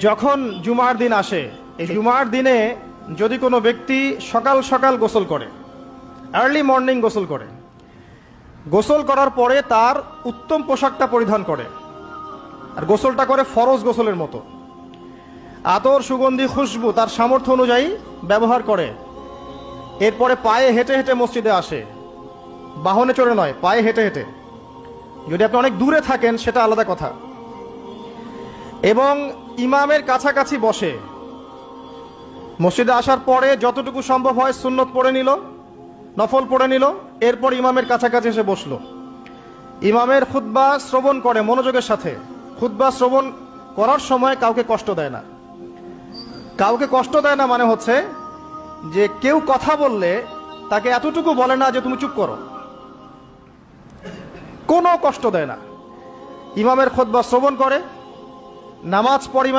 যখন জুমার দিন আসে, এই জুমার দিনে যদি কোনো ব্যক্তি সকাল সকাল গোসল করে, আর্লি মর্নিং গোসল করে, গোসল করার পরে তার উত্তম পোশাকটা পরিধান করে, আর গোসলটা করে ফরজ গোসলের মতো, আতর সুগন্ধি খুশবু তার সামর্থ্য অনুযায়ী ব্যবহার করে, এরপরে পায়ে হেঁটে হেঁটে মসজিদে আসে, বাহনে চড়ে নয়, পায়ে হেঁটে হেঁটে। যদি আপনি অনেক দূরে থাকেন সেটা আলাদা কথা। এবং ইমামের কাছাকাছি বসে, মসজিদে আসার পরে যতটুকু সম্ভব হয় সুন্নত পড়ে নিল, নফল পড়ে নিল, এরপর ইমামের কাছাকাছি এসে বসলো। ইমামের খুতবা শ্রবণ করে মনোযোগের সাথে। খুতবা শ্রবণ করার সময় কাউকে কষ্ট দেয় না। কাউকে কষ্ট দেয় না মানে হচ্ছে যে কেউ কথা বললে তাকে এতটুকু বলে না যে তুমি চুপ করো, কোনো কষ্ট দেয় না। ইমামের খুতবা শ্রবণ করে, নামাজ পড়ে